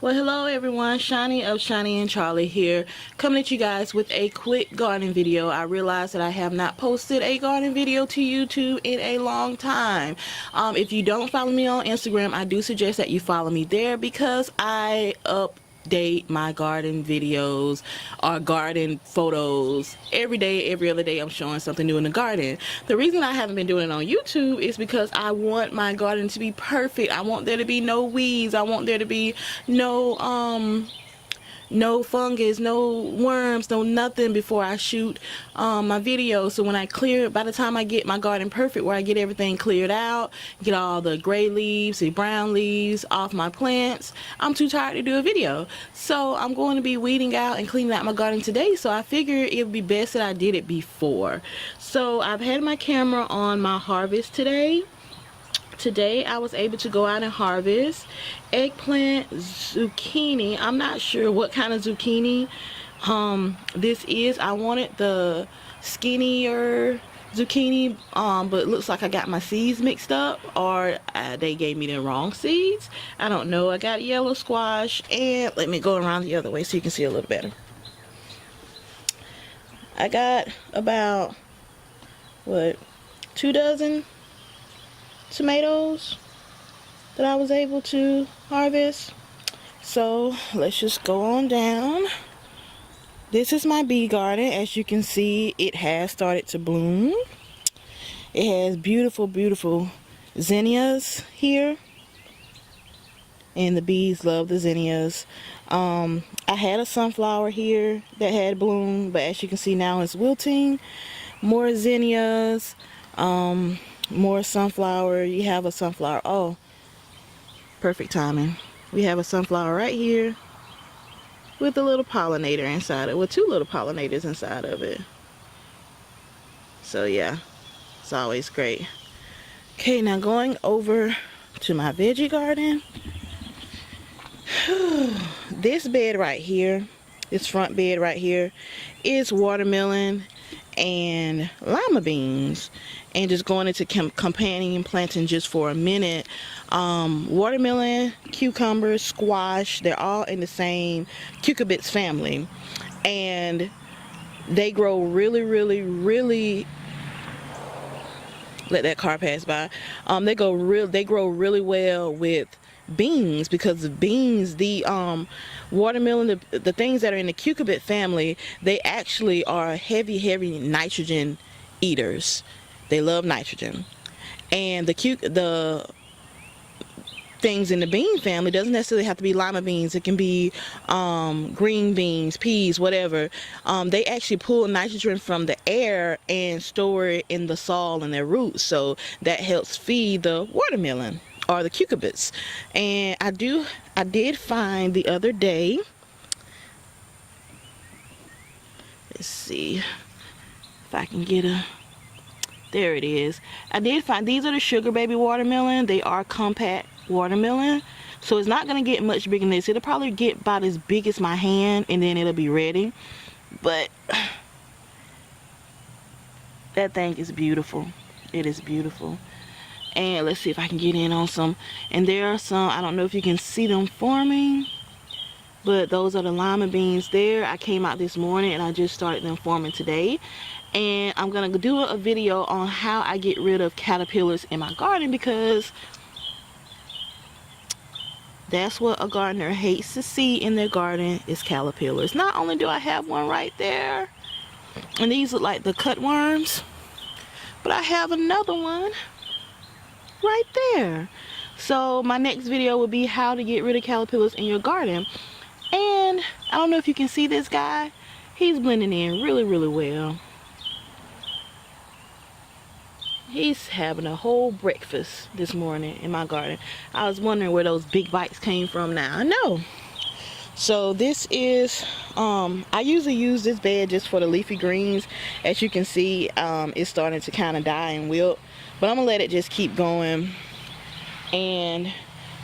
Well, hello everyone, Shani of Shani and Charlie here, coming at you guys with a quick garden video. I realize that I have not posted a garden video to YouTube in a long time. If you don't follow me on Instagram, I do suggest that you follow me there because I update my garden videos or garden photos every day. Every other day I'm showing something new in the garden. The reason I haven't been doing it on YouTube is because I want my garden to be perfect. I want there to be no weeds. I want there to be no fungus, no worms, no nothing before I shoot my video. So when I clear, by the time I get my garden perfect, where I get everything cleared out, get all the gray leaves, the brown leaves off my plants, I'm too tired to do a video. So I'm going to be weeding out and cleaning out my garden today. So I figured it would be best that I did it before. So I've had my camera on my harvest today. Today I was able to go out and harvest eggplant, zucchini. I'm not sure what kind of zucchini this is. I wanted the skinnier zucchini, but it looks like I got my seeds mixed up, or they gave me the wrong seeds. I don't know. I got yellow squash, and let me go around the other way so you can see a little better. I got about, what, 2 dozen tomatoes that I was able to harvest. So let's just go on down. This is my bee garden. As you can see, it has started to bloom. It has beautiful zinnias here, and the bees love the zinnias. I had a sunflower here that had bloomed, but as you can see now it's wilting. More zinnias, more sunflower. You have a sunflower. Oh, perfect timing. We have a sunflower right here with a little pollinator inside it, with 2 little pollinators inside of it. So yeah, it's always great. Okay, now going over to my veggie garden. This bed right here, this front bed right here, is watermelon and lima beans, and just going into companion planting just for a minute. Watermelon, cucumbers, squash, they're all in the same cucurbits family, and they grow really, let that car pass by. They grow really well with beans, because the beans, the watermelon, the things that are in the cucurbit family, they actually are heavy nitrogen eaters. They love nitrogen. And the things in the bean family doesn't necessarily have to be lima beans. It can be green beans, peas, whatever. They actually pull nitrogen from the air and store it in the soil and their roots, so that helps feed the watermelon or the cucurbits. And I did find the other day, let's see if I can get a, there it is. I did find, these are the sugar baby watermelon. They are compact watermelon, so it's not going to get much bigger than this. It'll probably get about as big as my hand, and then it'll be ready. But that thing is beautiful. It is beautiful. And let's see if I can get in on some. And there are some, I don't know if you can see them forming, but those are the lima beans there. I came out this morning and I just started them forming today. And I'm going to do a video on how I get rid of caterpillars in my garden, because that's what a gardener hates to see in their garden, is caterpillars. Not only do I have one right there, and these look like the cutworms, but I have another one right there. So my next video will be how to get rid of caterpillars in your garden. And I don't know if you can see this guy. He's blending in really well. He's having a whole breakfast this morning in my garden. I was wondering where those big bites came from. Now I know. So this is, I usually use this bed just for the leafy greens. As you can see, it's starting to kind of die and wilt, but I'm gonna let it just keep going. And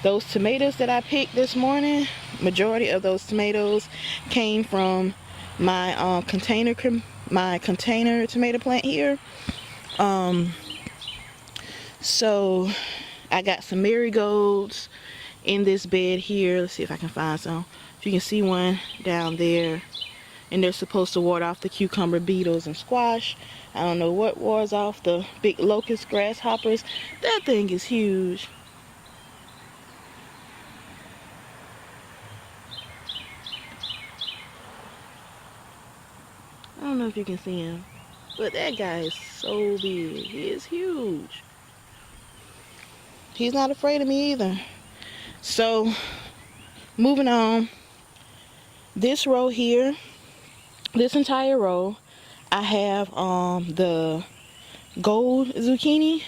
those tomatoes that I picked this morning, majority of those tomatoes came from my container tomato plant here. So I got some marigolds in this bed here. Let's see if I can find some. If you can see one down there. And they're supposed to ward off the cucumber beetles and squash. I don't know what wards off the big locust grasshoppers. That thing is huge. I don't know if you can see him, but that guy is so big. He is huge. He's not afraid of me either. So, moving on. This row here, this entire row, I have the gold zucchini,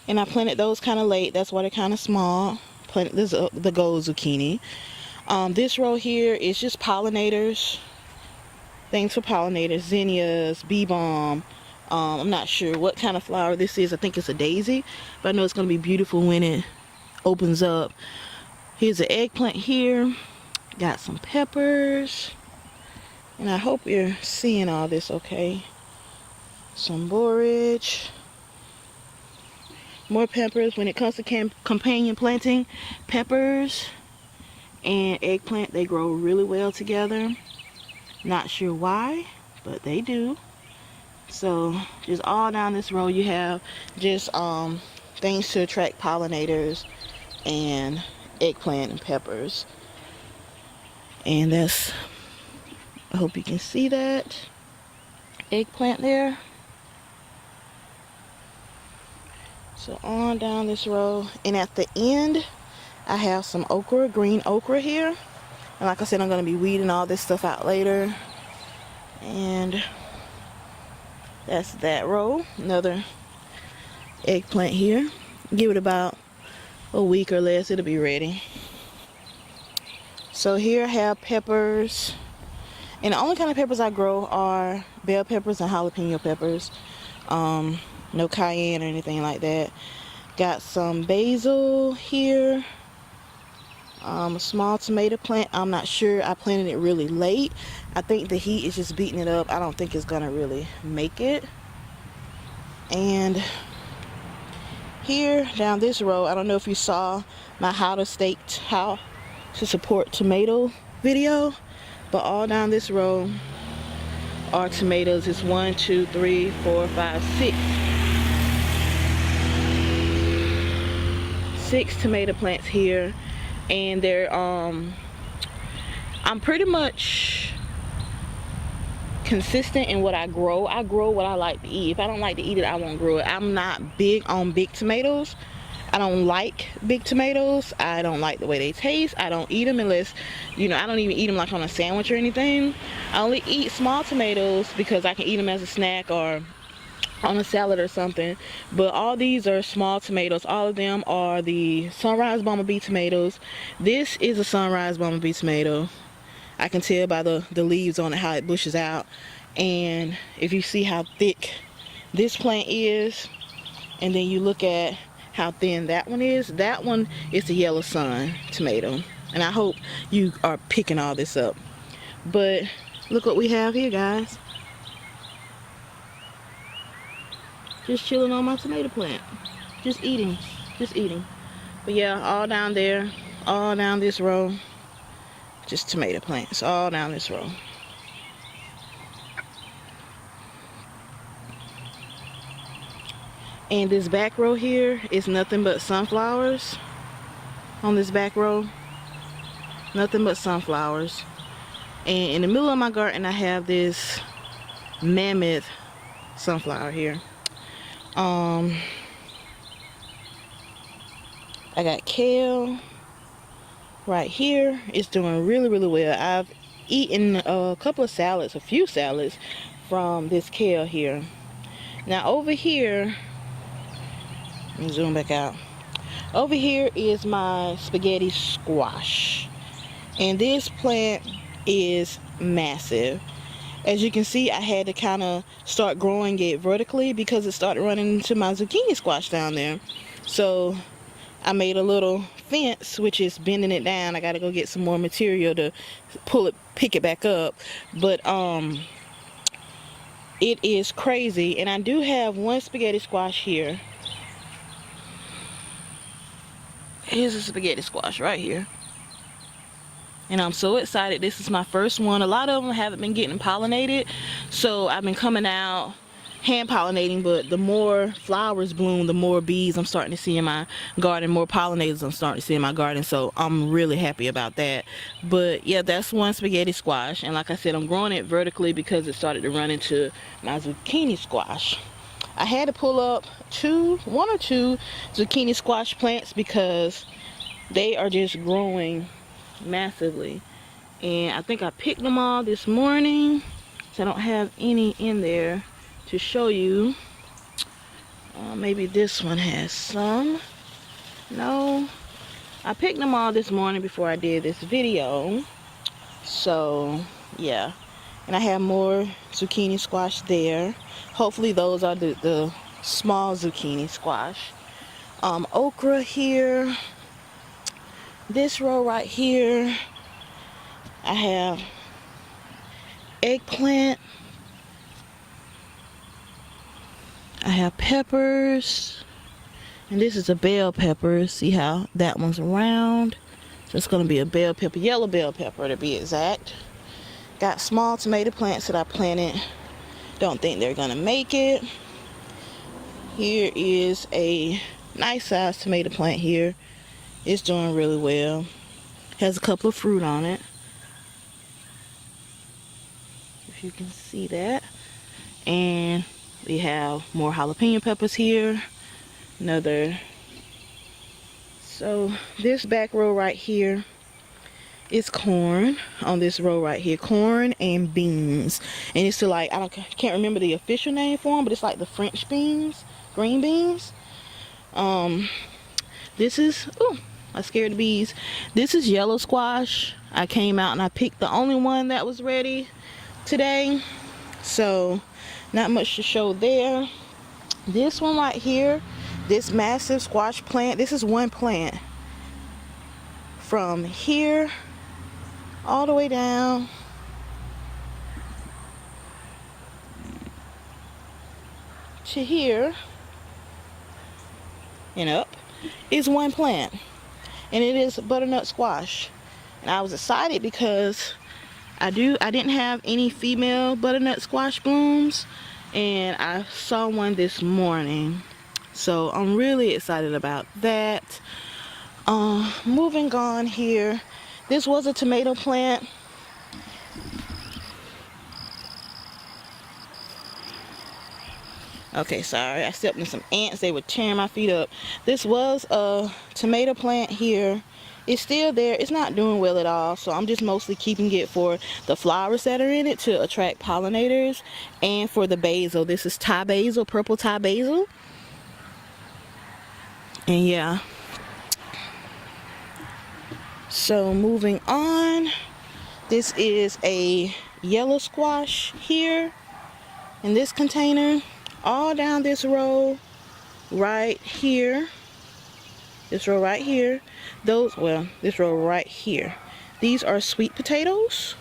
and I planted those kind of late. That's why they're kind of small. Planted this the gold zucchini. This row here is just pollinators. Things for pollinators, zinnias, bee balm. I'm not sure what kind of flower this is. I think it's a daisy, but I know it's going to be beautiful when it opens up. Here's an eggplant here. Got some peppers. And I hope you're seeing all this okay. Some borage. More peppers. When it comes to companion planting, peppers and eggplant, they grow really well together. Not sure why, but they do. So just all down this row you have just things to attract pollinators and eggplant and peppers. And that's, I hope you can see that eggplant there. So on down this row, and at the end I have some okra, green okra here. And like I said, I'm going to be weeding all this stuff out later. And that's that row. Another eggplant here. Give it about a week or less, it'll be ready. So here I have peppers. And the only kind of peppers I grow are bell peppers and jalapeno peppers. No cayenne or anything like that. Got some basil here. A small tomato plant. I'm not sure. I planted it really late. I think the heat is just beating it up. I don't think it's gonna really make it. And here down this row, I don't know if you saw my how to support tomato video, but all down this row are tomatoes. It's 1, 2, 3, 4, 5, 6. 6 tomato plants here. And they're I'm pretty much consistent in what I grow. I grow what I like to eat. If I don't like to eat it, I won't grow it. I'm not big on big tomatoes. I don't like big tomatoes. I don't like the way they taste. I don't eat them unless, you know, I don't even eat them like on a sandwich or anything. I only eat small tomatoes because I can eat them as a snack or on a salad or something. But all these are small tomatoes. All of them are the Sunrise Bumblebee tomatoes. This is a Sunrise Bumblebee tomato. I can tell by the leaves on it how it bushes out. And if you see how thick this plant is, and then you look at how thin that one is the Yellow Sun tomato. And I hope you are picking all this up. But look what we have here, guys. Just chilling on my tomato plant. Just eating. But yeah, all down there, all down this row, just tomato plants, all down this row. And this back row here is nothing but sunflowers. On this back row, nothing but sunflowers. And in the middle of my garden, I have this mammoth sunflower here. I got kale right here. It's doing really well. I've eaten a couple of salads, a few salads from this kale here. Now over here, let me zoom back out. Over here is my spaghetti squash, and this plant is massive. As you can see, I had to kind of start growing it vertically because it started running into my zucchini squash down there. So I made a little fence, which is bending it down. I got to go get some more material to pick it back up. But it is crazy. And I do have one spaghetti squash here. Here's a spaghetti squash right here. And I'm so excited. This is my first one. A lot of them haven't been getting pollinated, so I've been coming out hand pollinating, but the more flowers bloom, the more bees I'm starting to see in my garden, more pollinators I'm starting to see in my garden, so I'm really happy about that. But yeah, that's one spaghetti squash, and like I said, I'm growing it vertically because it started to run into my zucchini squash. I had to pull up one or two zucchini squash plants because they are just growing massively, and I think I picked them all this morning, so I don't have any in there to show you. Maybe this one has some. No, I picked them all this morning before I did this video, so yeah. And I have more zucchini squash there. Hopefully those are the small zucchini squash. Okra here. This row right here, I have eggplant. I have peppers. And this is a bell pepper. See how that one's round? So it's going to be a bell pepper, yellow bell pepper to be exact. Got small tomato plants that I planted. Don't think they're going to make it. Here is a nice sized tomato plant here. It's doing really well. Has a couple of fruit on it, if you can see that. And we have more jalapeno peppers here. Another. So this back row right here is corn. On this row right here, corn and beans. And it's like, can't remember the official name for them, but it's like the French beans, green beans. This is, ooh, I scared the bees. This is yellow squash. I came out and I picked the only one that was ready today, so not much to show there. This one right here, this massive squash plant, this is one plant from here all the way down to here and up is one plant, and it is butternut squash. And I was excited because I didn't have any female butternut squash blooms, and I saw one this morning, so I'm really excited about that. Moving on here, this was a tomato plant. Okay, sorry, I stepped in some ants. They were tearing my feet up. This was a tomato plant here. It's still there. It's not doing well at all, so I'm just mostly keeping it for the flowers that are in it to attract pollinators, and for the basil. This is Thai basil, purple Thai basil. And yeah. So moving on, this is a yellow squash here in this container. All down this row right here, this row right here, this row right here, these are sweet potatoes.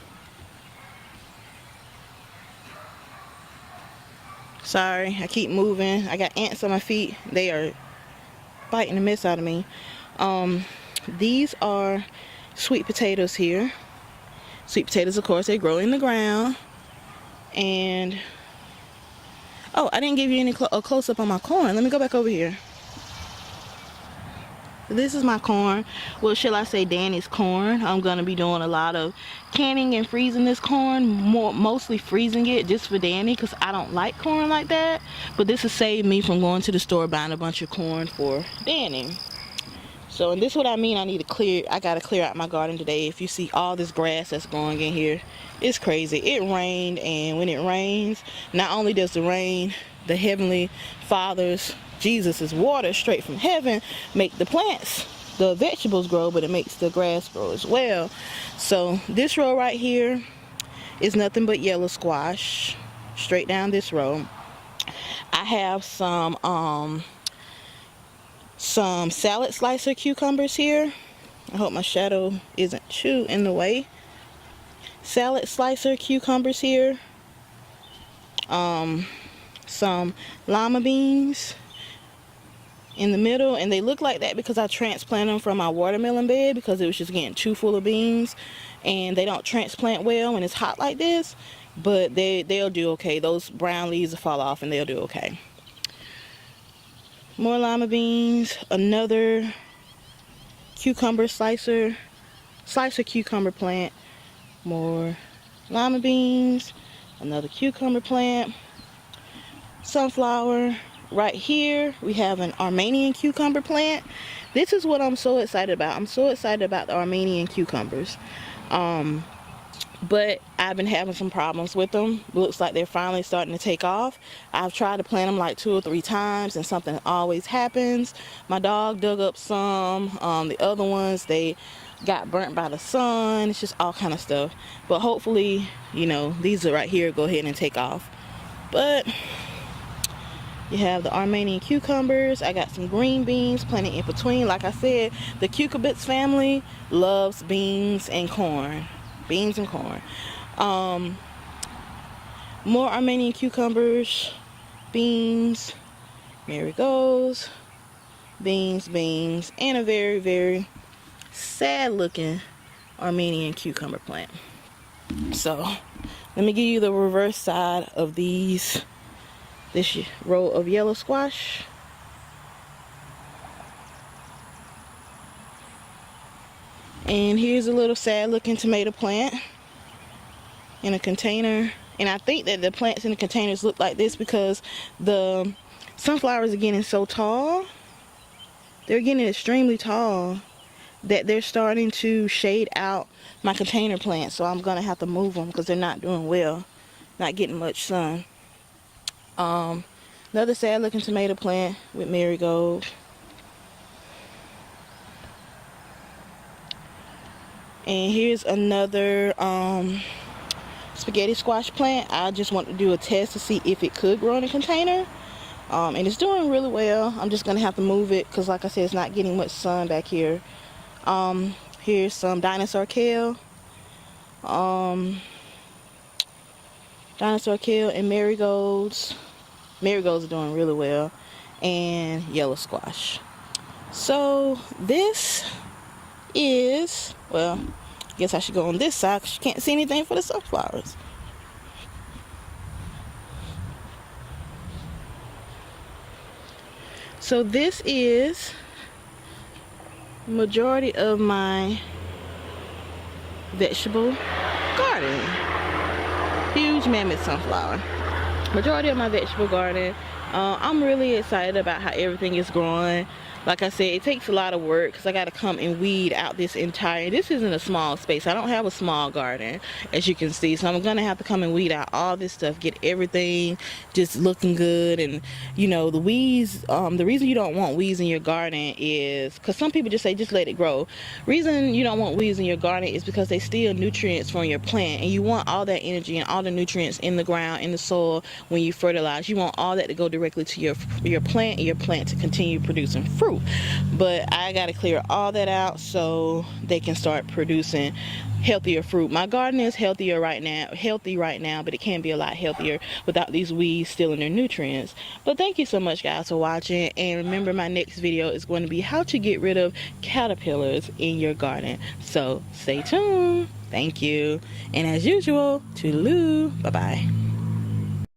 Sorry, I keep moving. I got ants on my feet. They are biting the mess out of me. These are sweet potatoes here. Sweet potatoes, of course, they grow in the ground. And oh, I didn't give you any close-up on my corn. Let me go back over here. This is my corn. Well, shall I say Danny's corn. I'm going to be doing a lot of canning and freezing this corn. Mostly freezing it just for Danny, because I don't like corn like that. But this has saved me from going to the store buying a bunch of corn for Danny. So, and this is what I mean. I got to clear out my garden today. If you see all this grass that's growing in here, it's crazy. It rained, and when it rains, not only does the rain, the Heavenly Father's, Jesus' water straight from heaven, make the plants, the vegetables grow, but it makes the grass grow as well. So this row right here is nothing but yellow squash, straight down this row. I have some salad slicer cucumbers here. I hope my shadow isn't too in the way. Salad slicer cucumbers here. Some lima beans. in the middle, and they look like that because I transplanted them from my watermelon bed because it was just getting too full of beans, and they don't transplant well when it's hot like this, but they'll do okay. Those brown leaves will fall off and they'll do okay. More lima beans, another cucumber slicer cucumber plant, more lima beans, another cucumber plant, sunflower. Right here we have an Armenian cucumber plant. This is what I'm so excited about. I'm so excited about the Armenian cucumbers, but I've been having some problems with them. Looks like they're finally starting to take off. I've tried to plant them like 2 or 3 times and something always happens. My dog dug up some. The other ones, they got burnt by the sun. It's just all kind of stuff, but hopefully, you know, these are right here go ahead and take off. But you have the Armenian cucumbers. I got some green beans planted in between. Like I said, the cucurbits family loves beans and corn. Beans and corn. More Armenian cucumbers, beans, marigolds, beans, and a very, very sad looking Armenian cucumber plant. So let me give you the reverse side of this row of yellow squash. And here's a little sad looking tomato plant in a container. And I think that the plants in the containers look like this because the sunflowers are getting so tall. They're getting extremely tall that they're starting to shade out my container plants. So I'm gonna have to move them because they're not doing well, not getting much sun. Another sad looking tomato plant with marigold. And here's another spaghetti squash plant. I just want to do a test to see if it could grow in a container. And it's doing really well. I'm just gonna have to move it because, like I said, it's not getting much sun back here. Here's some dinosaur kale. Dinosaur kale and marigolds. Marigolds are doing really well. And yellow squash. So this is, well, I guess I should go on this side because you can't see anything for the sunflowers. So this is majority of my vegetable garden. Huge mammoth sunflower. Majority of my vegetable garden. I'm really excited about how everything is growing. Like I said, it takes a lot of work because I got to come and weed out this entire, this isn't a small space. I don't have a small garden, as you can see. So I'm going to have to come and weed out all this stuff, get everything just looking good. And, you know, the weeds, the reason you don't want weeds in your garden is, because some people just say, just let it grow. Reason you don't want weeds in your garden is because they steal nutrients from your plant. And you want all that energy and all the nutrients in the ground, in the soil, when you fertilize. You want all that to go directly to your plant, and your plant to continue producing fruit. But I got to clear all that out so they can start producing healthier fruit. My garden is healthy right now, but it can be a lot healthier without these weeds stealing their nutrients. But thank you so much, guys, for watching. And remember, my next video is going to be how to get rid of caterpillars in your garden. So stay tuned. Thank you. And as usual, toodaloo. Bye-bye.